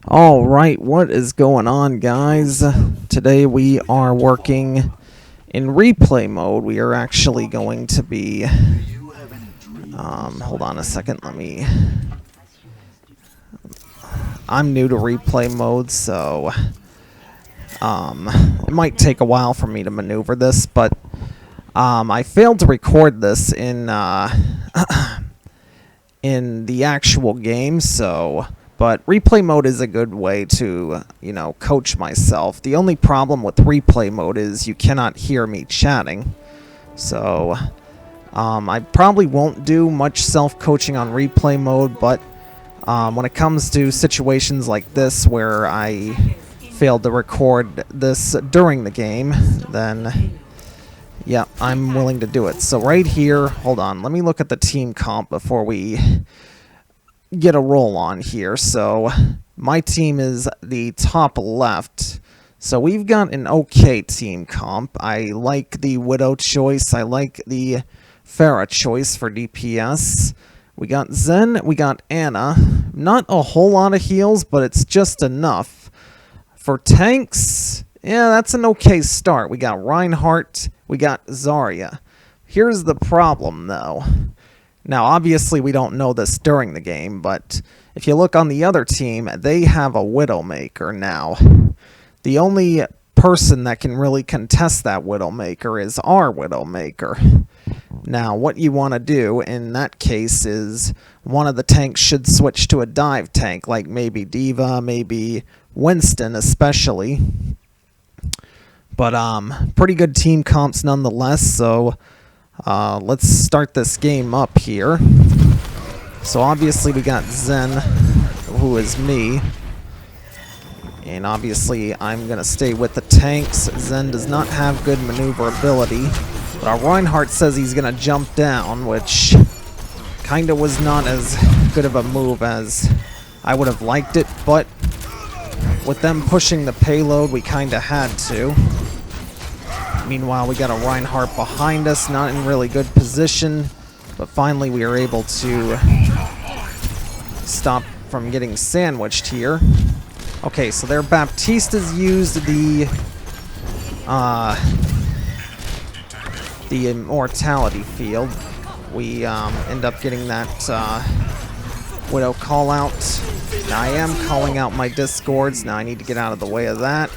Alright, what is going on, guys? Today we are working in replay mode. We are actually going to be... hold on a second, I'm new to replay mode, so... it might take a while for me to maneuver this, but... I failed to record this in, in the actual game, so... But replay mode is a good way to, coach myself. The only problem with replay mode is you cannot hear me chatting. So, I probably won't do much self-coaching on replay mode, but when it comes to situations like this where I failed to record this during the game, then, yeah, I'm willing to do it. So right here, hold on, let me look at the team comp before we... get a roll on here. So my team is the top left, so we've got an okay team comp. I like the Widow choice, I like the Pharah choice for DPS. We got Zen, we got Anna. Not a whole lot of heals, but it's just enough. For tanks, yeah, that's an okay start. We got Reinhardt, we got Zarya. Here's the problem though. Now, obviously, we don't know this during the game, but if you look on the other team, they have a Widowmaker now. The only person that can really contest that Widowmaker is our Widowmaker. Now, what you want to do in that case is one of the tanks should switch to a dive tank, like maybe D.Va, maybe Winston especially. But, pretty good team comps nonetheless, so... let's start this game up here. So obviously we got Zen, who is me. And obviously I'm going to stay with the tanks. Zen does not have good maneuverability. But our Reinhardt says he's going to jump down, which kind of was not as good of a move as I would have liked it. But with them pushing the payload, we kind of had to. Meanwhile, we got a Reinhardt behind us, not in really good position, but finally we are able to stop from getting sandwiched here. Okay, so their Baptista's used the immortality field. We end up getting that Widow call out. Now I am calling out my discords. Now I need to get out of the way of that.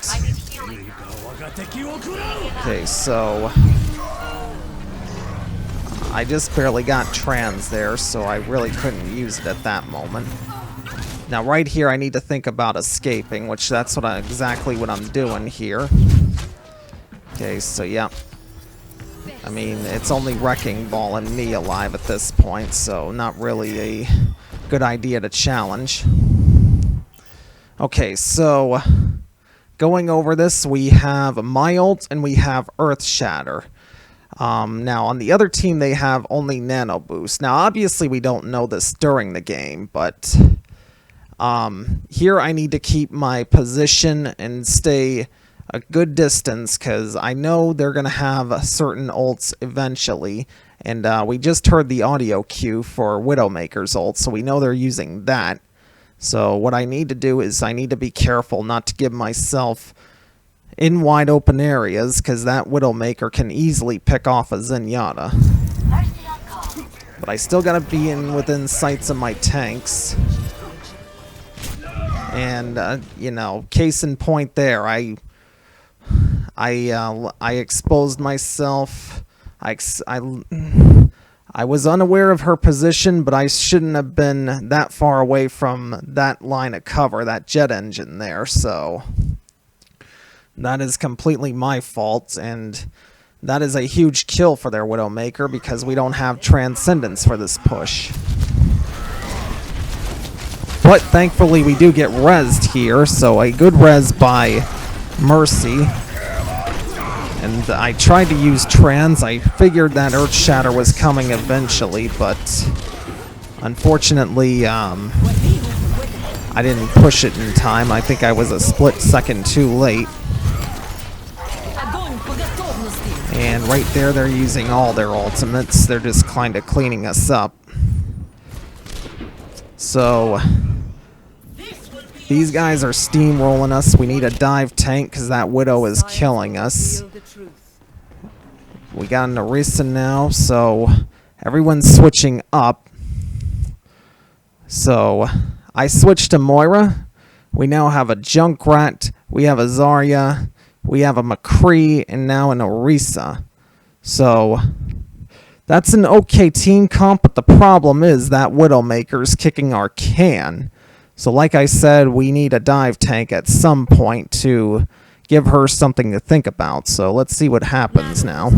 Okay, so I just barely got trans there, so I really couldn't use it at that moment. Now right here I need to think about escaping, which that's exactly what I'm doing here. Okay, so yeah. I mean, it's only Wrecking Ball and me alive at this point, so not really a good idea to challenge. Okay, so... going over this, we have My Ult and we have Earth Shatter. Now, on the other team, they have only Nano Boost. Now, obviously, we don't know this during the game, but here I need to keep my position and stay a good distance, because I know they're going to have certain ults eventually. And we just heard the audio cue for Widowmaker's ult, so we know they're using that. So what I need to do is I need to be careful not to give myself in wide open areas, because that Widowmaker can easily pick off a Zenyatta. But I still gotta be within sights of my tanks. And, case in point there, I exposed myself. I was unaware of her position, but I shouldn't have been that far away from that line of cover, that jet engine there, so that is completely my fault, and that is a huge kill for their Widowmaker because we don't have Transcendence for this push. But thankfully we do get rezzed here, so a good res by Mercy. And I tried to use trans. I figured that Earth Shatter was coming eventually, but unfortunately, I didn't push it in time. I think I was a split second too late. And right there, they're using all their ultimates. They're just kind of cleaning us up. So These guys are steamrolling us. We need a dive tank because that Widow is killing us. We got an Orisa now, so everyone's switching up. So I switched to Moira. We now have a Junkrat, we have a Zarya, we have a McCree, and now an Orisa. So that's an okay team comp, but the problem is that Widowmaker's kicking our can. So like I said, we need a dive tank at some point to give her something to think about. So let's see what happens now.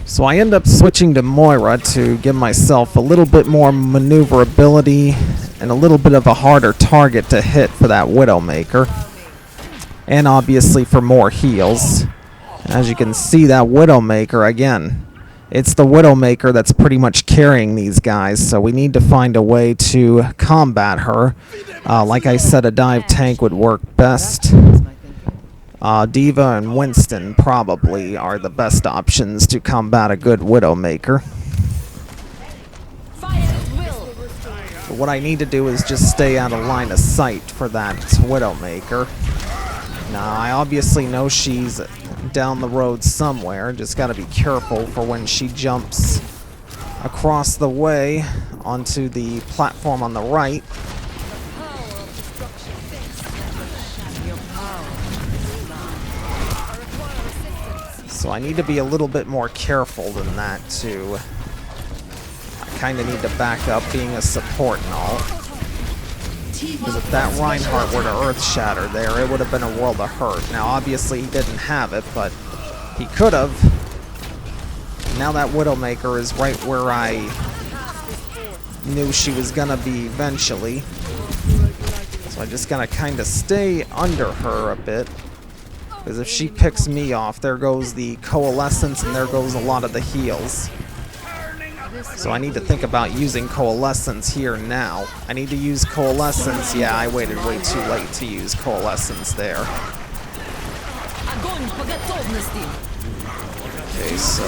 So I end up switching to Moira to give myself a little bit more maneuverability and a little bit of a harder target to hit for that Widowmaker. And obviously for more heals. As you can see, that Widowmaker, again, it's the Widowmaker that's pretty much carrying these guys, so we need to find a way to combat her. Like I said, a dive tank would work best. D.Va and Winston probably are the best options to combat a good Widowmaker. But what I need to do is just stay out of line of sight for that Widowmaker. Now, I obviously know she's down the road somewhere. Just got to be careful for when she jumps across the way onto the platform on the right. So I need to be a little bit more careful than that too. I kind of need to back up being a support and all. Because if that Reinhardt were to Earth Shatter there, it would have been a world of hurt. Now obviously he didn't have it, but he could have. Now that Widowmaker is right where I knew she was gonna be eventually. So I just gotta kind of stay under her a bit. Because if she picks me off, there goes the Coalescence and there goes a lot of the heals. So I need to think about using Coalescence here now. I need to use Coalescence. Yeah, I waited way too late to use Coalescence there. Okay, so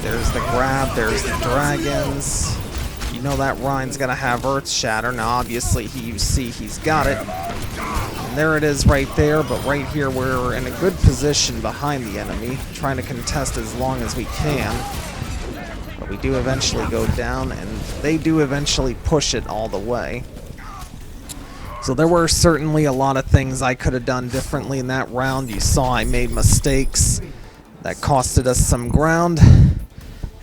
there's the grab, there's the dragons. You know that Ryan's gonna have Earth Shatter. Now obviously you see he's got it. And there it is right there, but right here we're in a good position behind the enemy, trying to contest as long as we can. But we do eventually go down, and they do eventually push it all the way. So there were certainly a lot of things I could have done differently in that round. You saw I made mistakes that costed us some ground.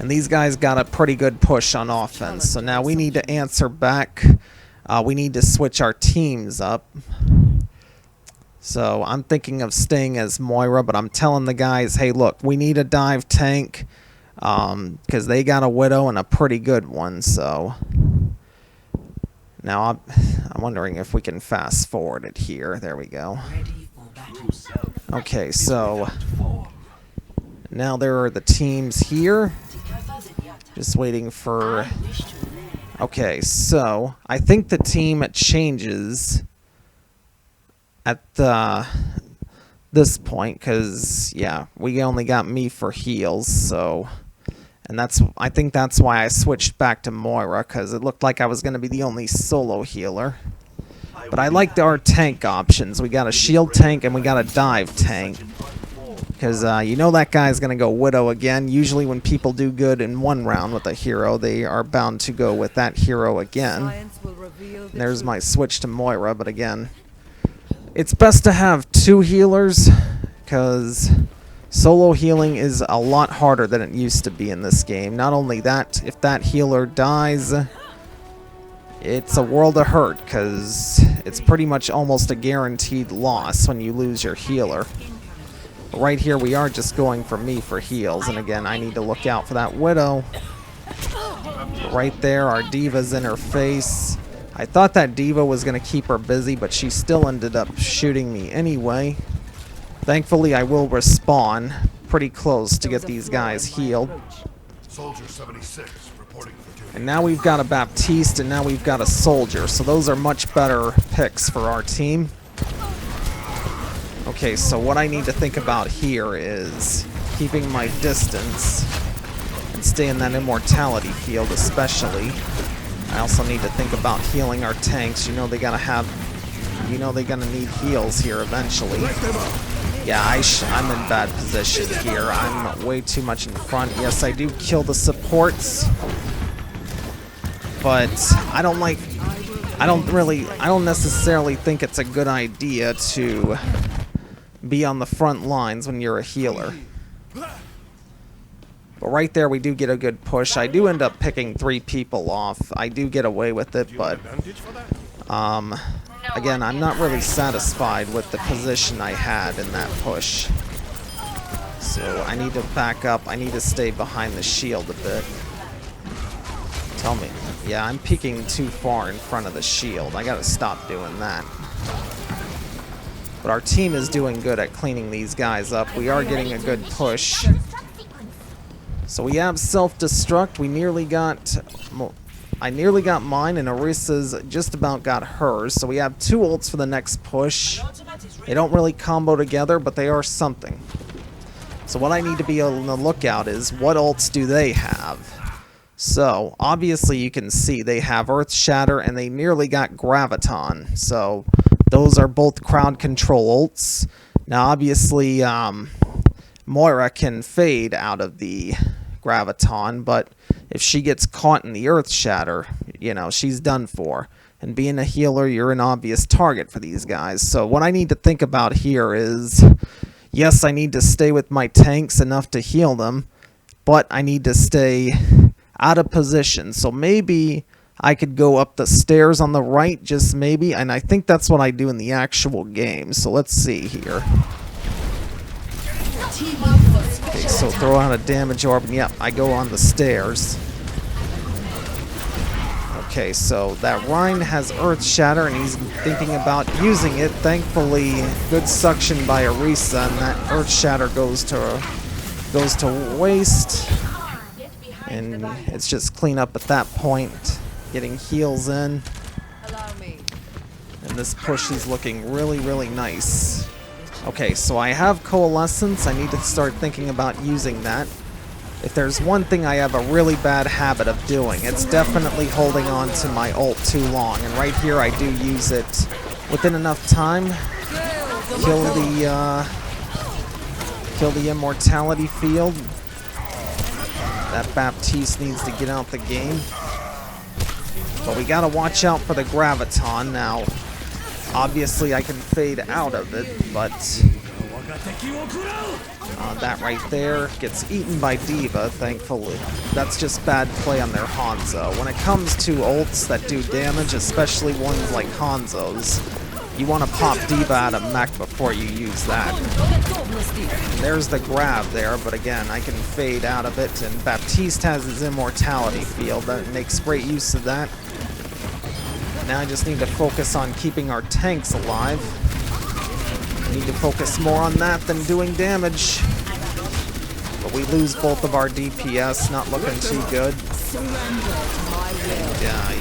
And these guys got a pretty good push on offense. So now we need to answer back. We need to switch our teams up. So I'm thinking of staying as Moira, but I'm telling the guys, hey, look, we need a dive tank because they got a Widow and a pretty good one. So now I'm wondering if we can fast forward it here. There we go. Okay, so now there are the teams here. Just waiting for... Okay, so I think the team changes at this point, because yeah, we only got me for heals, so, and I think that's why I switched back to Moira, because it looked like I was going to be the only solo healer. But I liked our tank options. We got a shield tank and we got a dive tank, because you know that guy's going to go Widow again. Usually when people do good in one round with a hero, they are bound to go with that hero again. And there's my switch to Moira, but again, it's best to have two healers, because solo healing is a lot harder than it used to be in this game. Not only that, if that healer dies, it's a world of hurt, because it's pretty much almost a guaranteed loss when you lose your healer. But right here we are just going for me for heals, and again I need to look out for that Widow. Right there, our D.Va's in her face. I thought that D.Va was going to keep her busy, but she still ended up shooting me anyway. Thankfully, I will respawn pretty close to get these guys healed. Soldier 76 reporting for duty. And now we've got a Baptiste, and now we've got a Soldier, so those are much better picks for our team. Okay, so what I need to think about here is keeping my distance and stay in that immortality field especially. I also need to think about healing our tanks. You know they're gonna need heals here eventually. Yeah, I'm in bad position here. I'm way too much in front. Yes, I do kill the supports, but I don't necessarily think it's a good idea to be on the front lines when you're a healer. But right there, we do get a good push. I do end up picking 3 people off. I do get away with it, but again, I'm not really satisfied with the position I had in that push. So I need to back up. I need to stay behind the shield a bit. Tell me. Yeah, I'm peeking too far in front of the shield. I gotta stop doing that. But our team is doing good at cleaning these guys up. We are getting a good push. So we have self-destruct. I nearly got mine, and Orisa's just about got hers. So we have 2 ults for the next push. They don't really combo together, but they are something. So what I need to be on the lookout is, what ults do they have? So, obviously you can see they have Earth Shatter, and they nearly got Graviton. So, those are both crowd control ults. Now, obviously, Moira can fade out of the Graviton, but if she gets caught in the Earth Shatter, you know, she's done for. And being a healer, you're an obvious target for these guys. So what I need to think about here is, yes, I need to stay with my tanks enough to heal them, but I need to stay out of position. So maybe I could go up the stairs on the right, just maybe, and I think that's what I do in the actual game. So let's see here. Okay, so throw out a damage orb, and yep, I go on the stairs. Okay, so that Rhine has Earth Shatter, and he's thinking about using it. Thankfully, good suction by Orisa, and that Earth Shatter goes to waste. And it's just clean up at that point. Getting heals in. And this push is looking really, really nice. Okay, so I have Coalescence. I need to start thinking about using that. If there's one thing I have a really bad habit of doing, it's definitely holding on to my ult too long. And right here I do use it within enough time. Kill the immortality field. That Baptiste needs to get out the game. But we gotta watch out for the Graviton now. Obviously I can fade out of it, but that right there gets eaten by D.Va, thankfully. That's just bad play on their Hanzo. When it comes to ults that do damage, especially ones like Hanzo's, you want to pop D.Va out of mech before you use that. And there's the grab there, but again, I can fade out of it, and Baptiste has his immortality field. That makes great use of that. Now I just need to focus on keeping our tanks alive. I need to focus more on that than doing damage. But we lose both of our DPS, not looking too good.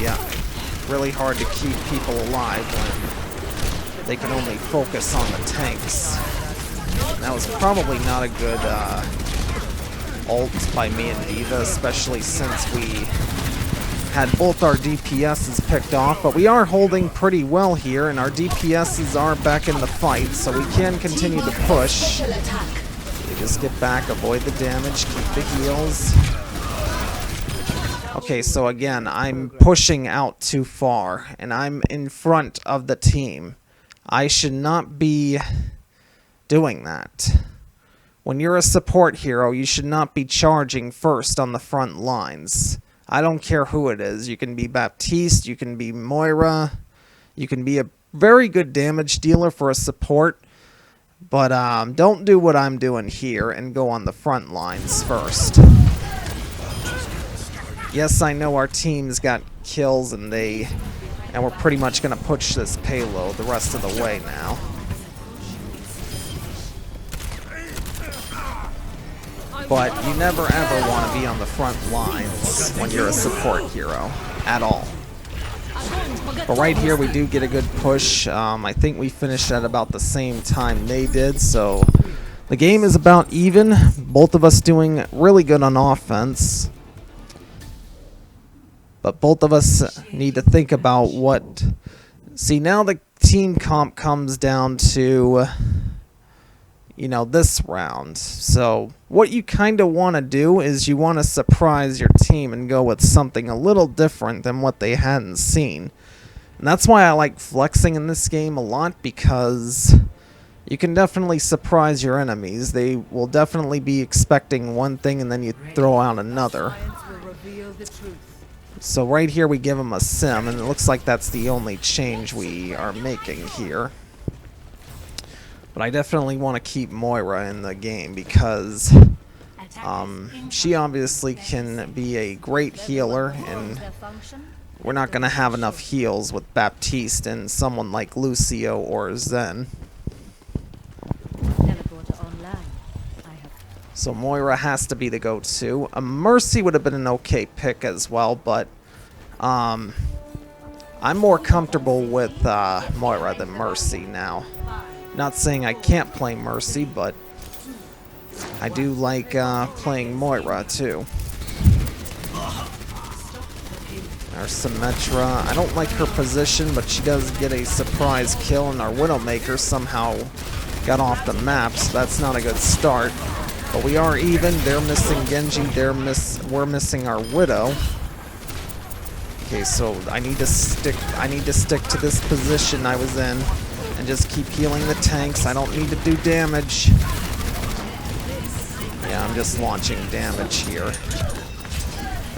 Yeah. Really hard to keep people alive when they can only focus on the tanks. And that was probably not a good ult by me and D.Va, especially since we had both our DPSs picked off, but we are holding pretty well here, and our DPSs are back in the fight, so we can continue to push. We just get back, avoid the damage, keep the heals. Okay, so again, I'm pushing out too far, and I'm in front of the team. I should not be doing that. When you're a support hero, you should not be charging first on the front lines. I don't care who it is. You can be Baptiste, you can be Moira, you can be a very good damage dealer for a support, but don't do what I'm doing here and go on the front lines first. Yes, I know our team's got kills, and we're pretty much going to push this payload the rest of the way now. But you never ever want to be on the front lines when you're a support hero, at all. But right here we do get a good push. I think we finished at about the same time they did, so the game is about even. Both of us doing really good on offense. But both of us need to think about what... See, now the team comp comes down to, you know, this round. So what you kind of want to do is you want to surprise your team and go with something a little different than what they hadn't seen. And that's why I like flexing in this game a lot, because you can definitely surprise your enemies. They will definitely be expecting one thing and then you throw out another. So right here we give them a sim, and it looks like that's the only change we are making here. But I definitely want to keep Moira in the game because she obviously can be a great healer, and we're not going to have enough heals with Baptiste and someone like Lucio or Zen. So Moira has to be the go-to. Mercy would have been an okay pick as well, but I'm more comfortable with Moira than Mercy now. Not saying I can't play Mercy, but I do like playing Moira too. Our Symmetra, I don't like her position, but she does get a surprise kill, and our Widowmaker somehow got off the map, so that's not a good start. But we are even. They're missing Genji. We're missing our Widow. Okay, so I need to stick to this position I was in and just keep healing the tanks. I don't need to do damage. Yeah, I'm just launching damage here.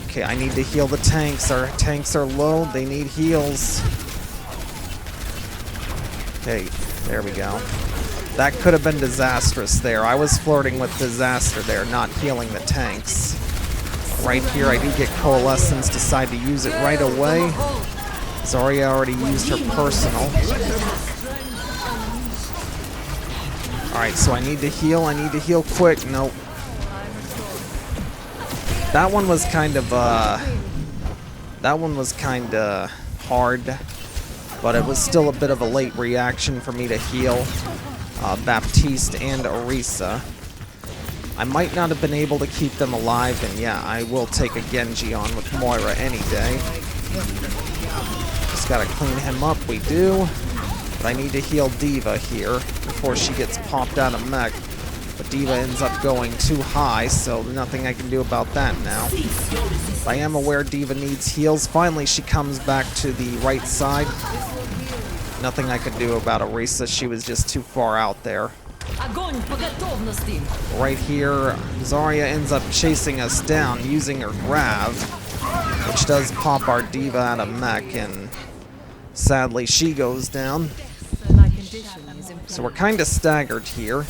Okay, I need to heal the tanks. Our tanks are low. They need heals. Okay, there we go. That could have been disastrous there. I was flirting with disaster there, not healing the tanks. Right here, I do get Coalescence, decide to use it right away. Zarya already used her personal. Alright, so I need to heal. I need to heal quick. Nope. That one was kind of, hard, but it was still a bit of a late reaction for me to heal Baptiste and Orisa. I might not have been able to keep them alive, and yeah, I will take a Genji on with Moira any day. Just gotta clean him up, we do. But I need to heal D.Va here before she gets popped out of mech. But D.Va ends up going too high, so nothing I can do about that now. I am aware D.Va needs heals. Finally, she comes back to the right side. Nothing I could do about Orisa. She was just too far out there. Right here, Zarya ends up chasing us down using her grab, which does pop our D.Va out of mech, and sadly she goes down. So we're kind of staggered here.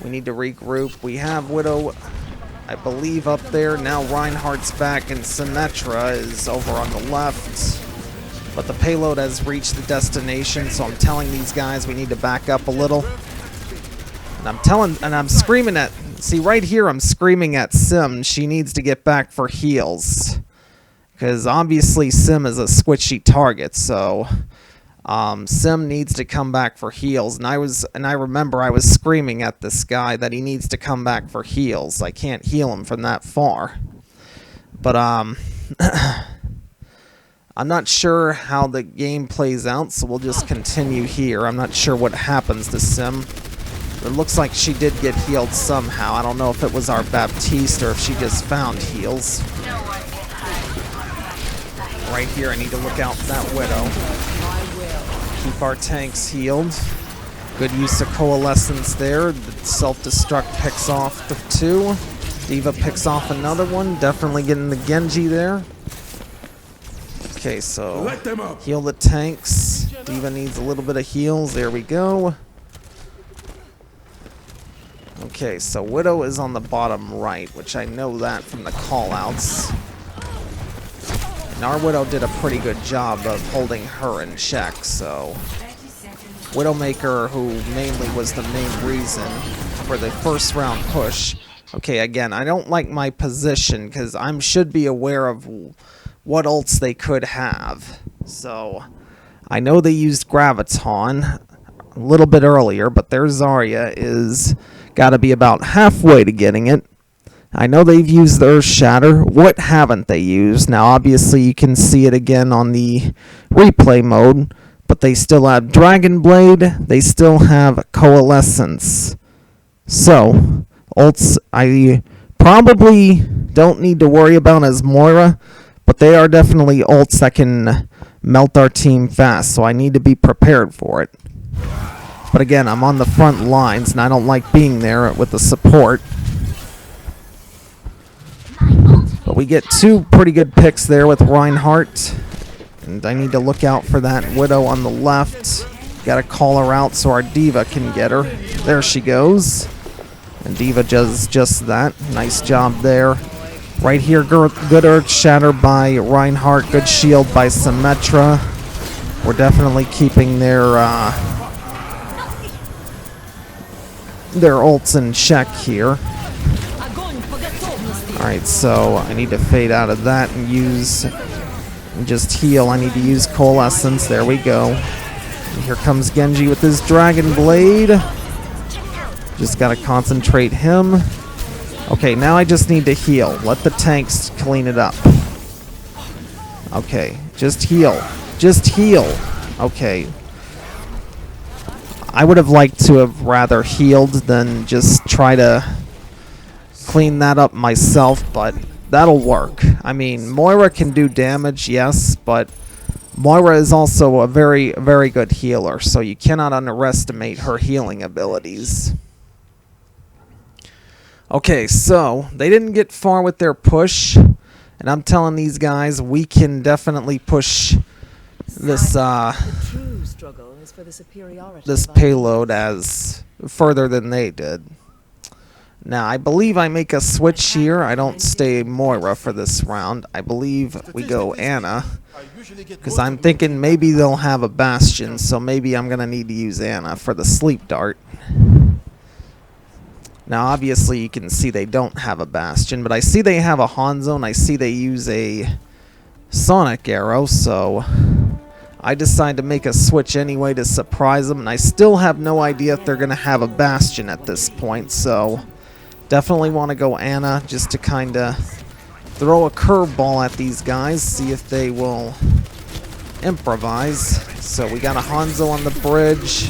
We need to regroup. We have Widow, I believe, up there. Now Reinhardt's back, and Symmetra is over on the left. But the payload has reached the destination, so I'm telling these guys we need to back up a little. And I'm screaming at, see right here, I'm screaming at Sim. She needs to get back for heals. Because obviously Sim is a squishy target, so Sim needs to come back for heals. And I remember I was screaming at this guy that he needs to come back for heals. I can't heal him from that far. But I'm not sure how the game plays out, so we'll just continue here. I'm not sure what happens to Sim. It looks like she did get healed somehow. I don't know if it was our Baptiste or if she just found heals. Right here, I need to look out for that Widow. Keep our tanks healed. Good use of Coalescence there. The self-destruct picks off the two. D.Va picks off another one. Definitely getting the Genji there. Okay, so heal the tanks. D.Va needs a little bit of heals. There we go. Okay, so Widow is on the bottom right, which I know that from the callouts. And our Widow did a pretty good job of holding her in check, so Widowmaker, who mainly was the main reason for the first round push. Okay, again, I don't like my position because I should be aware of what ults they could have. So I know they used Graviton a little bit earlier, but their Zarya is got to be about halfway to getting it. I know they've used Earth Shatter. What haven't they used? Now, obviously, you can see it again on the replay mode, but they still have Dragon Blade. They still have Coalescence. So, ults I probably don't need to worry about as Moira, but they are definitely ults that can melt our team fast, so I need to be prepared for it. But again, I'm on the front lines, and I don't like being there with the support. But we get two pretty good picks there with Reinhardt. And I need to look out for that Widow on the left. Gotta call her out so our D.Va can get her. There she goes. And D.Va does just that. Nice job there. Right here, good Earth Shatter by Reinhardt. Good shield by Symmetra. We're definitely keeping their ults in check here. Alright, so I need to fade out of that and just heal. I need to use Coalescence. There we go. And here comes Genji with his Dragon Blade. Just gotta concentrate him. Okay, now I just need to heal. Let the tanks clean it up. Okay, just heal. Just heal. Okay. I would have liked to have rather healed than just try to clean that up myself, but that'll work. I mean, Moira can do damage, yes, but Moira is also a very, very good healer, so you cannot underestimate her healing abilities. Okay, so they didn't get far with their push, and I'm telling these guys we can definitely push this this payload as further than they did. Now, I believe I make a switch here. I don't stay Moira for this round. I believe we go Ana, because I'm thinking maybe they'll have a Bastion, so maybe I'm going to need to use Ana for the Sleep Dart. Now, obviously, you can see they don't have a Bastion, but I see they have a Hanzo, and I see they use a Sonic Arrow, so I decide to make a switch anyway to surprise them, and I still have no idea if they're going to have a Bastion at this point, so definitely want to go Ana just to kind of throw a curveball at these guys, see if they will improvise. So we got a Hanzo on the bridge.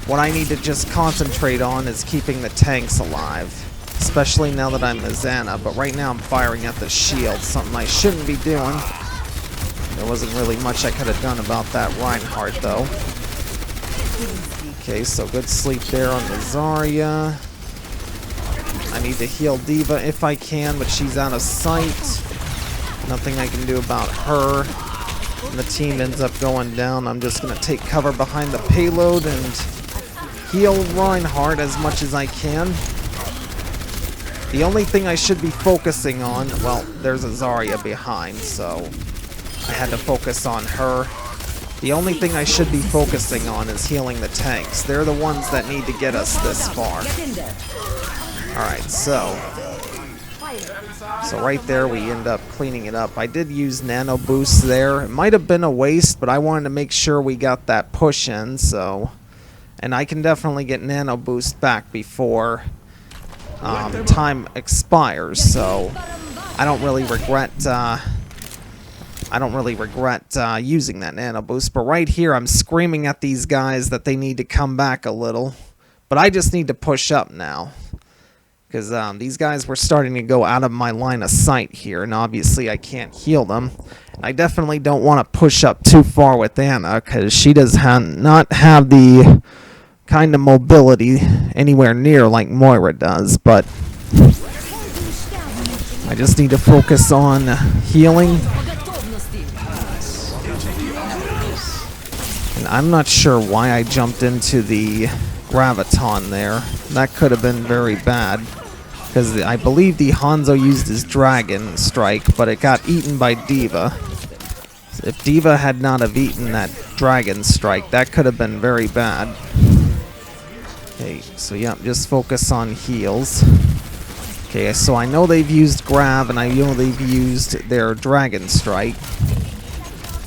What I need to just concentrate on is keeping the tanks alive, especially now that I'm Ana. But right now I'm firing at the shield, something I shouldn't be doing. There wasn't really much I could have done about that Reinhardt, though. Okay, so good sleep there on the Zarya. I need to heal D.Va if I can, but she's out of sight. Nothing I can do about her. And the team ends up going down. I'm just going to take cover behind the payload and heal Reinhardt as much as I can. The only thing I should be focusing on, well, there's a Zarya behind, so I had to focus on her. The only thing I should be focusing on is healing the tanks. They're the ones that need to get us this far. Alright, so right there we end up cleaning it up. I did use nano boost there. It might have been a waste, but I wanted to make sure we got that push in, so... And I can definitely get nano boost back before time expires, so I don't really regret using that nano boost. But right here I'm screaming at these guys that they need to come back a little, but I just need to push up now, because these guys were starting to go out of my line of sight here, and obviously I can't heal them. And I definitely don't want to push up too far with Ana, because she does not have the kind of mobility anywhere near like Moira does, but I just need to focus on healing. And I'm not sure why I jumped into the Graviton there. That could have been very bad, because I believe the Hanzo used his Dragon Strike, but it got eaten by D.Va. If D.Va had not have eaten that Dragon Strike, that could have been very bad. Okay, so yeah, just focus on heals. Okay, so I know they've used Grav, and I know they've used their Dragon Strike.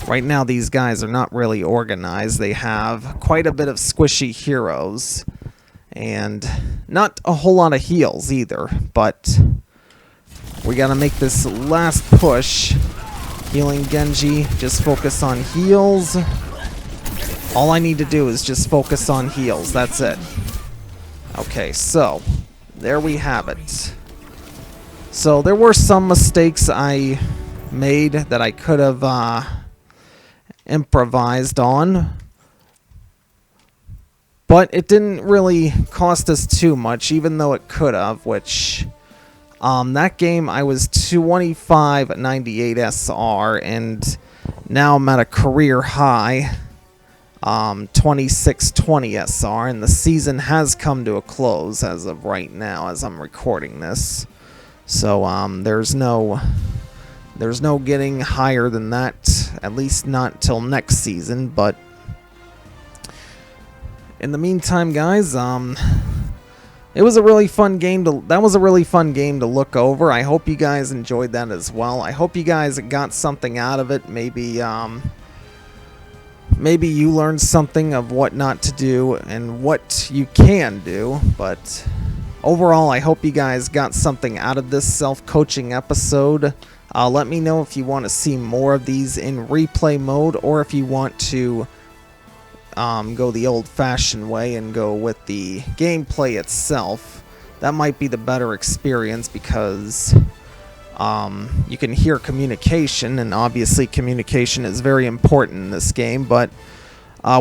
Right now, these guys are not really organized. They have quite a bit of squishy heroes. And not a whole lot of heals either, but we gotta make this last push. Healing Genji, just focus on heals. All I need to do is just focus on heals, that's it. Okay, so there we have it. So there were some mistakes I made that I could have improvised on, but it didn't really cost us too much, even though it could have, which that game I was 2598 SR, and now I'm at a career high 2620 SR, and the season has come to a close as of right now as I'm recording this. So there's no getting higher than that, at least not till next season. But in the meantime, guys, it was a really fun game to look over. I hope you guys enjoyed that as well. I hope you guys got something out of it. Maybe maybe you learned something of what not to do and what you can do, but overall, I hope you guys got something out of this self-coaching episode. Let me know if you want to see more of these in replay mode, or if you want to go the old-fashioned way and go with the gameplay itself. That might be the better experience, because you can hear communication, and obviously communication is very important in this game. But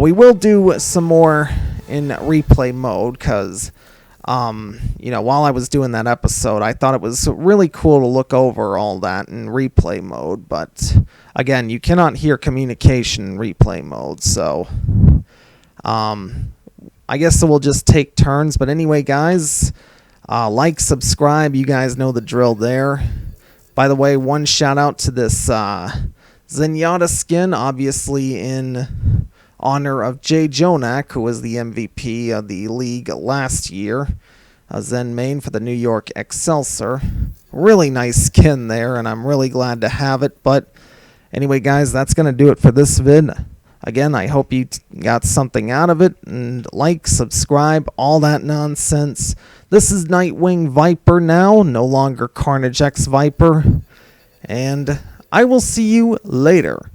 we will do some more in replay mode, because you know, while I was doing that episode, I thought it was really cool to look over all that in replay mode. But again, you cannot hear communication in replay mode, so I guess we'll just take turns. But anyway, guys, like, subscribe, you guys know the drill there. By the way, one shout out to this Zenyatta skin, obviously in honor of Jay Jonak, who was the MVP of the league last year. Zen main for the New York Excelsior. Really nice skin there, and I'm really glad to have it. But anyway, guys, that's going to do it for this vid. Again, I hope you got something out of it, and like, subscribe, all that nonsense. This is Nightwing Viper now, no longer Carnage X Viper, and I will see you later.